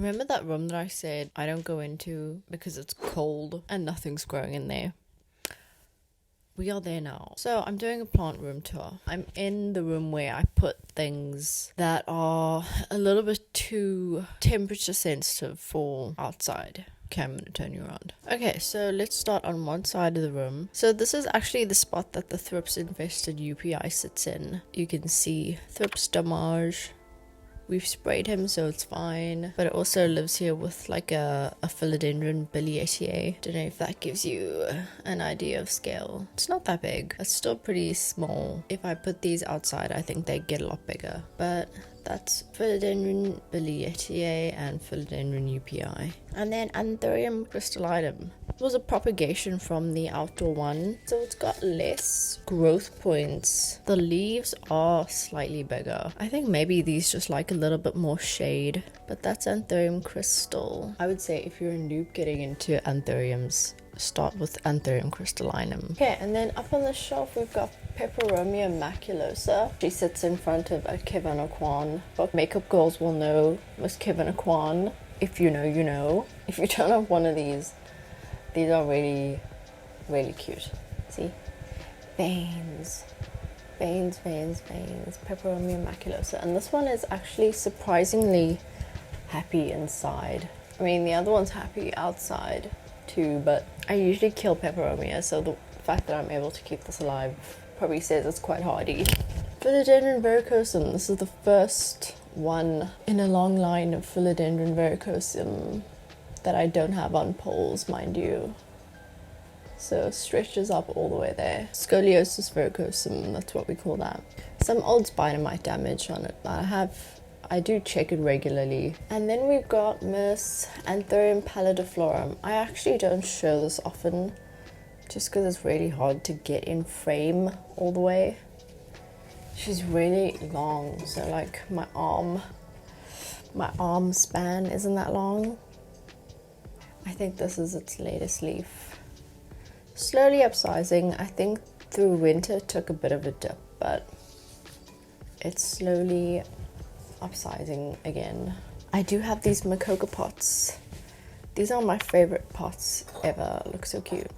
Remember that room that I said I don't go into because it's cold and nothing's growing in there? We are there now. So I'm doing a plant room tour. I'm in the room where I put things that are a little bit too temperature sensitive for outside. Okay, I'm going to turn you around. Okay, so let's start on one side of the room. So this is actually the spot that the thrips infested UPI sits in. You can see thrips damage. We've sprayed him, so it's fine. But it also lives here with like a philodendron biliaceae. Don't know if that gives you an idea of scale. It's not that big. It's still pretty small. If I put these outside, I think they get a lot bigger. But that's philodendron biliaceae and philodendron UPI. And then Anthurium crystallinum. It was a propagation from the outdoor one, so it's got less growth points. The leaves are slightly bigger. I think maybe these just like a little bit more shade, but that's Anthurium crystal. I would say if you're a noob getting into Anthuriums, start with Anthurium crystallinum. Okay, and then up on the shelf we've got Peperomia maculosa. She sits in front of a Kevanaquan. What makeup girls will know Miss Kevanaquan. If you know, you know. If you don't have one of these are really, really cute. See? Veins. Veins, veins, veins. Peperomia maculosa. And this one is actually surprisingly happy inside. I mean, the other one's happy outside too, but I usually kill Peperomia, so the fact that I'm able to keep this alive probably says it's quite hardy. Philodendron verrucosum. This is the first one in a long line of Philodendron verrucosum that I don't have on poles, mind you. So stretches up all the way there. Scoliosis verrucosum, that's what we call that. Some old spider mite damage on it. I do check it regularly. And then we've got Miss Anthurium pallidiflorum. I actually don't show this often, just because it's really hard to get in frame all the way. She's really long, so like my arm span isn't that long. I think this is its latest leaf. Slowly upsizing. I think through winter it took a bit of a dip, but it's slowly upsizing again. I do have these macoca pots. These are my favorite pots ever. Look so cute.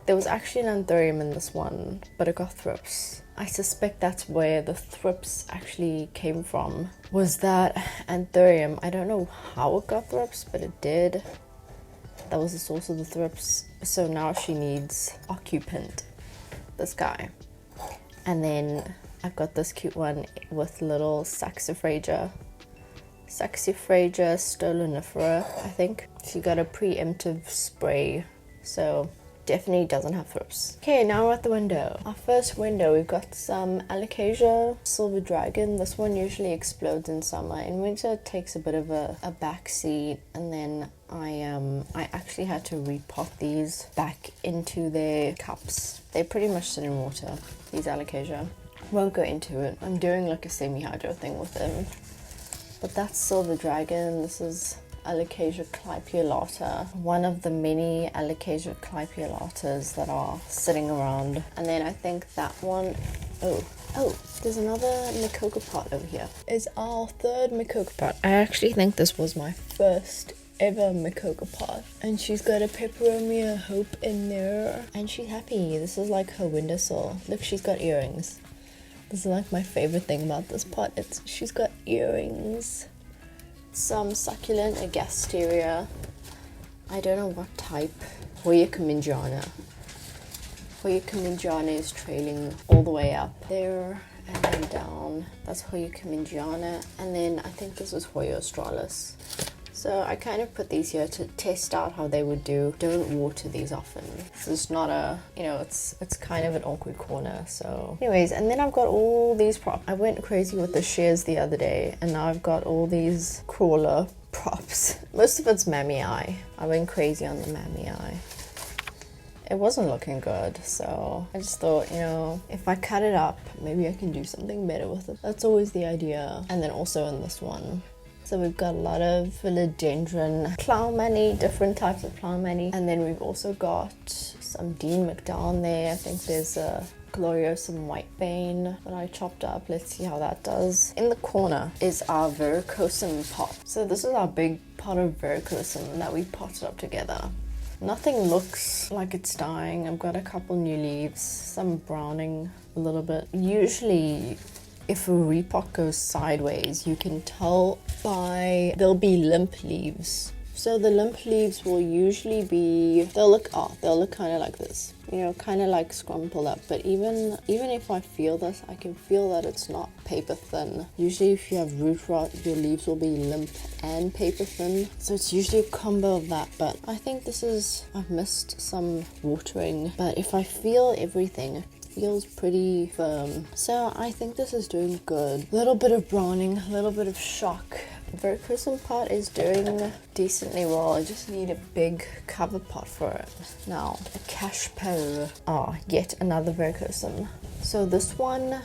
There was actually an Anthurium in this one, but it got thrips. I suspect that's where the thrips actually came from. Was that Anthurium? I don't know how it got thrips, but it did. That was the source of the thrips. So now she needs occupant, this guy. And then I've got this cute one with little Saxifraga. Saxifraga stolonifera, I think. She got a preemptive spray, so definitely doesn't have thrips. Okay, now we're at the window. Our first window, we've got some Alocasia silver dragon. This one usually explodes in summer. In winter, it takes a bit of a backseat, and then I actually had to repot these back into their cups. They pretty much sit in water, these Alocasia. Won't go into it. I'm doing like a semi-hydro thing with them. But that's silver dragon. This is Alocasia clypeolata, one of the many Alocasia clypeolatas that are sitting around. And then I think that one, oh, there's another macoca pot over here. It's our third macoca pot. I actually think this was my first ever macoca pot, and she's got a Peperomia hope in there, and she's happy. This is like her windowsill. Look, she's got earrings. This is like my favorite thing about this pot. She's got earrings. Some succulent Agasteria. I don't know what type. Hoya Comingiana. Hoya Comingiana is trailing all the way up there and then down. That's Hoya Comingiana. And then I think this is Hoya australis. So I kind of put these here to test out how they would do. Don't water these often. This is not a, it's kind of an awkward corner. So anyways, and then I've got all these props. I went crazy with the shears the other day, and now I've got all these crawler props. Most of it's mammy eye. I went crazy on the mammy eye. It wasn't looking good, so I just thought, if I cut it up, maybe I can do something better with it. That's always the idea. And then also in this one. So we've got a lot of philodendron plowmany, different types of plowmany. And then we've also got some Dean McDowell there. I think there's a Gloriosum whitebane that I chopped up. Let's see how that does. In the corner is our Verrucosum pot. So this is our big pot of Verrucosum that we potted up together. Nothing looks like it's dying. I've got a couple new leaves, some browning a little bit. Usually if a repot goes sideways, you can tell by there'll be limp leaves. So the limp leaves will usually be, they'll look kind of like this, you know, kind of like scrumpled up. But even if I feel this, I can feel that it's not paper thin. Usually if you have root rot, your leaves will be limp and paper thin. So it's usually a combo of that. But I think this is, I've missed some watering. But if I feel everything, it feels pretty firm. So I think this is doing good. A little bit of browning, a little bit of shock. Verrucosum pot is doing decently well. I just need a big cover pot for it. Now, a cash pear. Oh, yet another Verrucosum. So this one,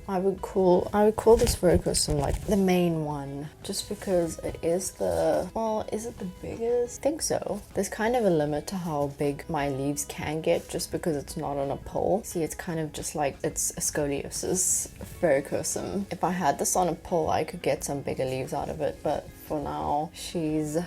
I would call this Verrucosum like the main one, just because it is the, well, is it the biggest? I think so. There's kind of a limit to how big my leaves can get just because it's not on a pole. See, it's kind of just like, it's a scoliosis Verrucosum. If I had this on a pole, I could get some bigger leaves out of it, but for now, she's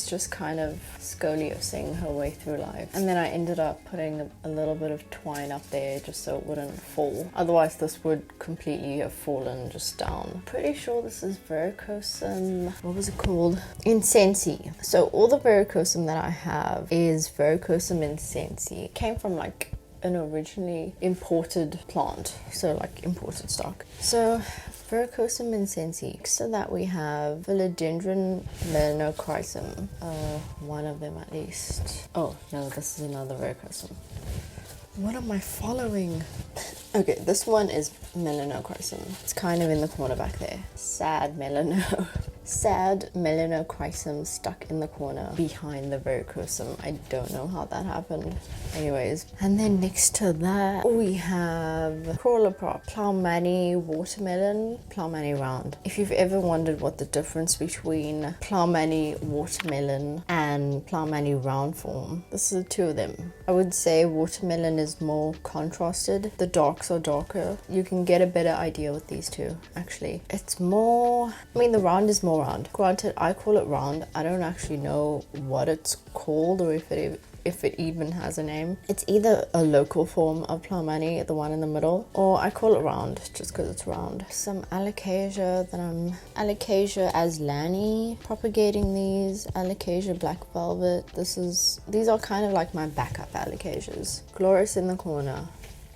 just kind of scoliosing her way through life. And then I ended up putting a little bit of twine up there just so it wouldn't fall. Otherwise, this would completely have fallen just down. Pretty sure this is Verrucosum, what was it called? Incensi. So all the Verrucosum that I have is Verrucosum Incensi. It came from like an originally imported plant, so like imported stock. So Verrucosum Incensi. Next to that we have Philodendron Melanochrysum. One of them at least. Oh no, this is another Verrucosum. What am I following? Okay, this one is Melanochrysum. It's kind of in the corner back there. Sad Melanochrysum stuck in the corner behind the Verrucosum. I don't know how that happened. Anyways, and then next to that we have crawler prop, Plough-Manny watermelon, Plough-Manny round. If you've ever wondered what the difference between Plough-Manny watermelon and Plough-Manny round form, this is the two of them. I would say watermelon is more contrasted. The darks are darker. You can get a better idea with these two, actually. It's more, I mean, the round is more round. Granted, I call it round. I don't actually know what it's called or if it even has a name. It's either a local form of Plough-Manny, the one in the middle, or I call it round just because it's round. Some Alocasia that I'm Alocasia Aslani, propagating these. Alocasia black velvet. These are kind of like my backup Alocasias. Glorious in the corner.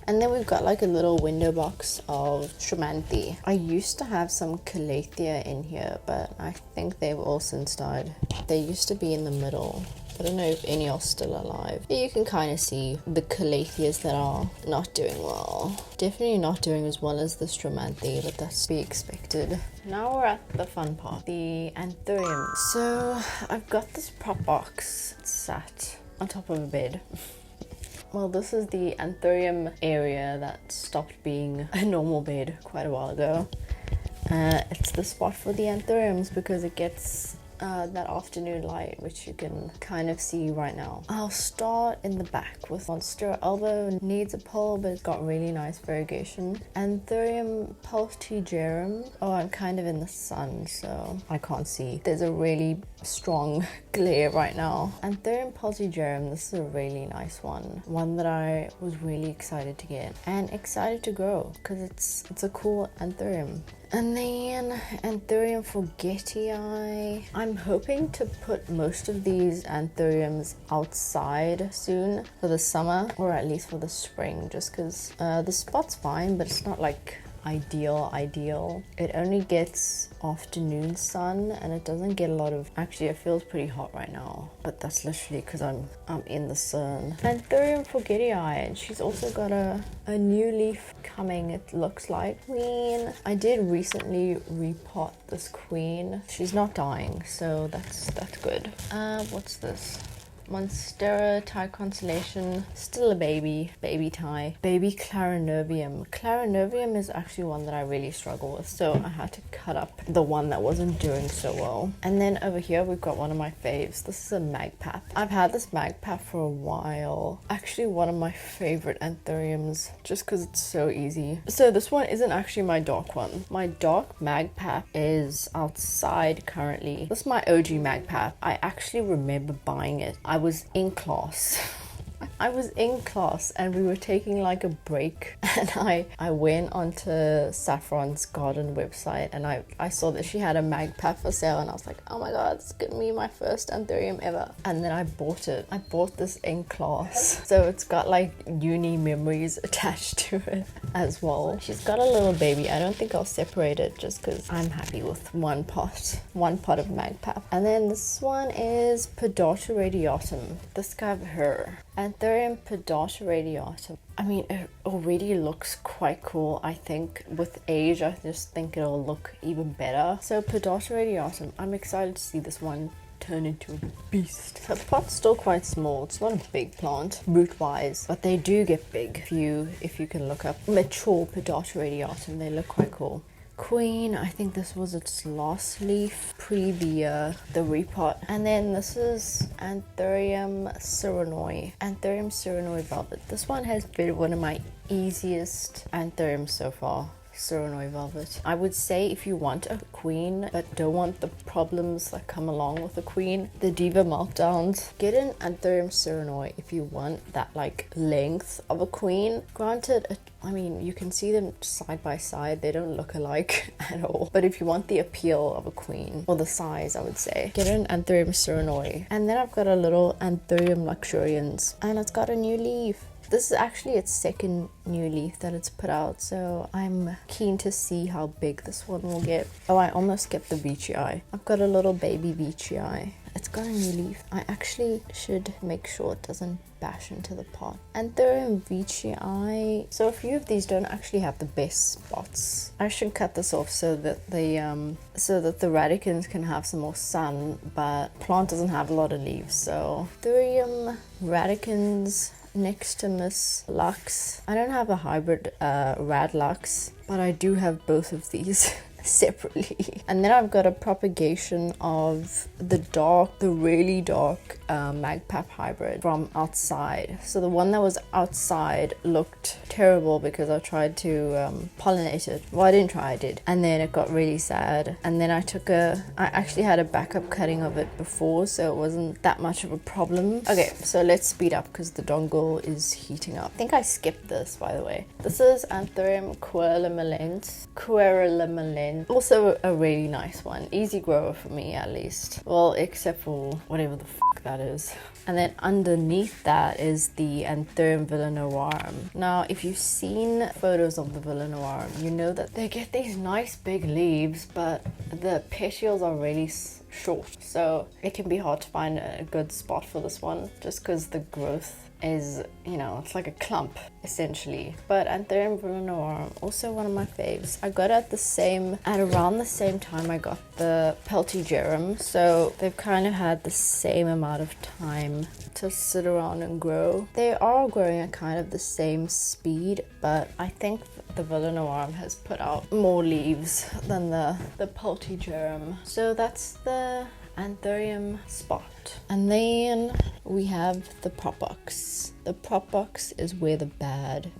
And then we've got like a little window box of Stramanthe. I used to have some Calathea in here, but I think they've all since died. They used to be in the middle. I don't know if any are still alive. But you can kind of see the Calatheas that are not doing well. Definitely not doing as well as the Stramanthe, but that's to be expected. Now we're at the fun part, the Anthurium. So I've got this prop box sat on top of a bed. Well, this is the Anthurium area that stopped being a normal bed quite a while ago. It's the spot for the Anthuriums because it gets that afternoon light, which you can kind of see right now. I'll start in the back with Monstera elbow. Needs a pole, but it's got really nice variegation. Anthurium pultigerum. Oh, I'm kind of in the sun, so I can't see. There's a really strong glare right now. Anthurium pultigerum, this is a really nice one that I was really excited to get and excited to grow because it's a cool Anthurium. And then Anthurium forgetii. I'm hoping to put most of these Anthuriums outside soon for the summer, or at least for the spring, just because the spot's fine, but it's not like ideal. It only gets afternoon sun and it doesn't get a lot of, actually it feels pretty hot right now, but that's literally because I'm in the sun. Anthurium forgetii, and she's also got a new leaf coming, it looks like. Queen. I did recently repot this queen. She's not dying, so that's good. What's this? Monstera Thai Constellation, still a baby Thai. Baby Clarinervium. Clarinervium is actually one that I really struggle with, so I had to cut up the one that wasn't doing so well. And then over here we've got one of my faves. This is a magpap. I've had this magpap for a while. Actually one of my favorite anthuriums, just because it's so easy. So this one isn't actually my dark one. My dark magpap is outside currently. This is my OG magpap. I actually remember buying it. I was in class. I was in class and we were taking like a break, and I went onto Saffron's garden website and I saw that she had a magpap for sale, and I was like, oh my god, it's gonna be my first anthurium ever. And then I bought it. I bought this in class, so it's got like uni memories attached to it as well. She's got a little baby. I don't think I'll separate it just because I'm happy with one pot of magpap. And then this one is Podata radiatum. This guy of her. Anthurium Podata radiatum. I mean, it already looks quite cool. I think with age, I just think it'll look even better. So Podata radiatum, I'm excited to see this one turn into a beast. So the pot's still quite small. It's not a big plant root wise, but they do get big. If you can look up mature Podata radiatum, they look quite cool. Queen, I think this was its last leaf pre the repot. And then this is Anthurium Sironoi. Anthurium Sironoi Velvet. This one has been one of my easiest anthuriums so far. Sironoi Velvet. I would say if you want a queen but don't want the problems that come along with a queen, the Diva Meltdowns, get an Anthurium Sironoi if you want that like length of a queen. Granted, I mean, you can see them side by side. They don't look alike at all. But if you want the appeal of a queen, or the size, I would say, get an Anthurium Sironoi. And then I've got a little Anthurium Luxurians, and it's got a new leaf. This is actually its second new leaf that it's put out, so I'm keen to see how big this one will get. Oh, I almost skipped the Veitchii. I've got a little baby Veitchii. It's got a new leaf. I actually should make sure it doesn't bash into the pot. Anthurium Veitchii. So a few of these don't actually have the best spots. I should cut this off so that the radicans can have some more sun, but plant doesn't have a lot of leaves. So Anthurium radicans next to Miss Lux. I don't have a hybrid Rad Lux, but I do have both of these separately. And then I've got a propagation of the really dark magpap hybrid from outside. So the one that was outside looked terrible because I tried to pollinate it. Well, I didn't try, I did. And then it got really sad. And then I actually had a backup cutting of it before, so it wasn't that much of a problem. Okay, so let's speed up because the dongle is heating up. I think I skipped this, by the way. This is Anthurium querulum. Also a really nice one. Easy grower for me, at least. Well, except for whatever the fuck that is. And then underneath that is the Anthurium villanovarum. Now, if you've seen photos of the villanovarum, you know that they get these nice big leaves, but the petioles are really short. So it can be hard to find a good spot for this one, just because the growth is, you know, it's like a clump essentially. But Anthurium villanovarum, also one of my faves. I got it at around the same time I got the Peltigerum, so they've kind of had the same amount of time to sit around and grow. They are growing at kind of the same speed, but I think the villanovarum has put out more leaves than the Peltigerum. So that's the Anthurium spot. And then we have the prop box. The prop box is where the bad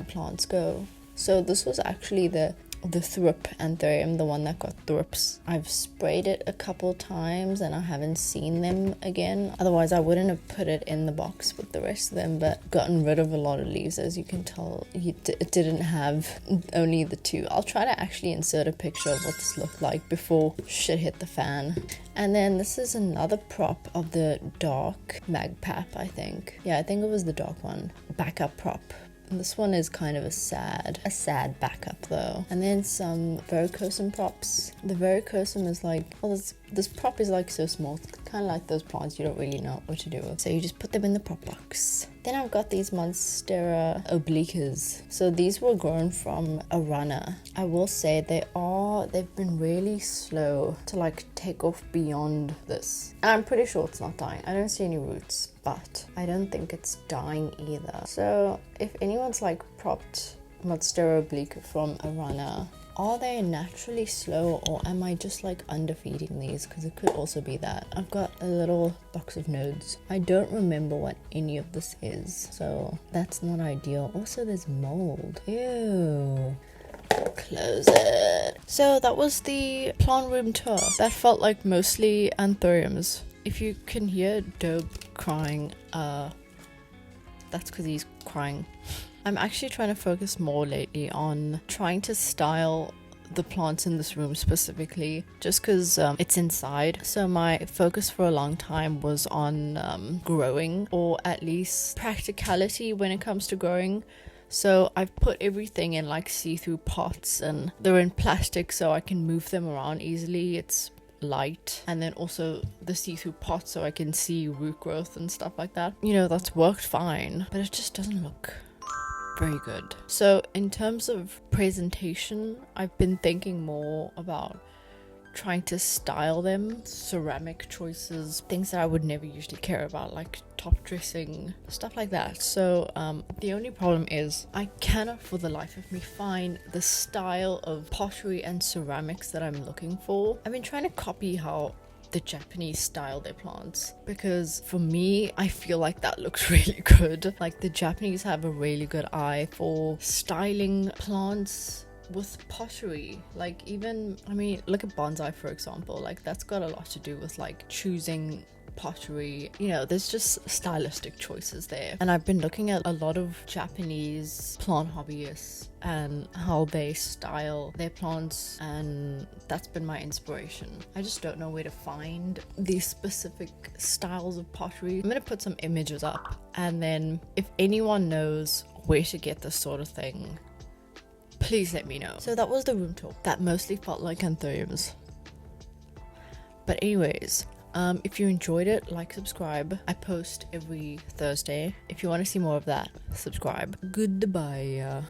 plants go. So this was actually the thrip Anthurium, the one that got thrips. I've sprayed it a couple times and I haven't seen them again. Otherwise I wouldn't have put it in the box with the rest of them, but gotten rid of a lot of leaves. As you can tell, it didn't have only the two. I'll try to actually insert a picture of what this looked like before shit hit the fan. And then this is another prop of the dark magpap, I think. Yeah, I think it was the dark one. Backup prop. And this one is kind of a sad backup though. And then some Verrucosum props. The Verrucosum is like, well, this prop is like so small, it's kind of like those plants you don't really know what to do with. So you just put them in the prop box. Then I've got these Monstera obliquas. So these were grown from a runner. I will say they've been really slow to like take off beyond this. And I'm pretty sure it's not dying. I don't see any roots, but I don't think it's dying either. So if anyone's like propped Monstera obliqua from a runner, are they naturally slow, or am I just like underfeeding these? Because it could also be that. I've got a little box of nodes. I don't remember what any of this is, so that's not ideal. Also, there's mold. Ew. Close it. So that was the plant room tour. That felt like mostly anthuriums. If you can hear Dobe crying, that's because he's crying. I'm actually trying to focus more lately on trying to style the plants in this room specifically, just because it's inside. So my focus for a long time was on growing, or at least practicality when it comes to growing. So I've put everything in like see-through pots, and they're in plastic so I can move them around easily. It's light, and then also the see-through pot so I can see root growth and stuff like that. You know, that's worked fine, but it just doesn't look very good. So in terms of presentation, I've been thinking more about trying to style them. Ceramic choices, things that I would never usually care about, like top dressing, stuff like that. So the only problem is I cannot for the life of me find the style of pottery and ceramics that I'm looking for. I've been trying to copy how the Japanese style their plants, because for me, I feel like that looks really good. Like the Japanese have a really good eye for styling plants with pottery. Like even, I mean, look at bonsai for example. Like that's got a lot to do with like choosing pottery. You know, there's just stylistic choices there. And I've been looking at a lot of Japanese plant hobbyists and how they style their plants, and that's been my inspiration. I just don't know where to find these specific styles of pottery. I'm gonna put some images up, and then if anyone knows where to get this sort of thing, please let me know. So that was the room tour. That mostly felt like anthuriums. But anyways, if you enjoyed it, like, subscribe. I post every Thursday. If you want to see more of that, subscribe. Goodbye.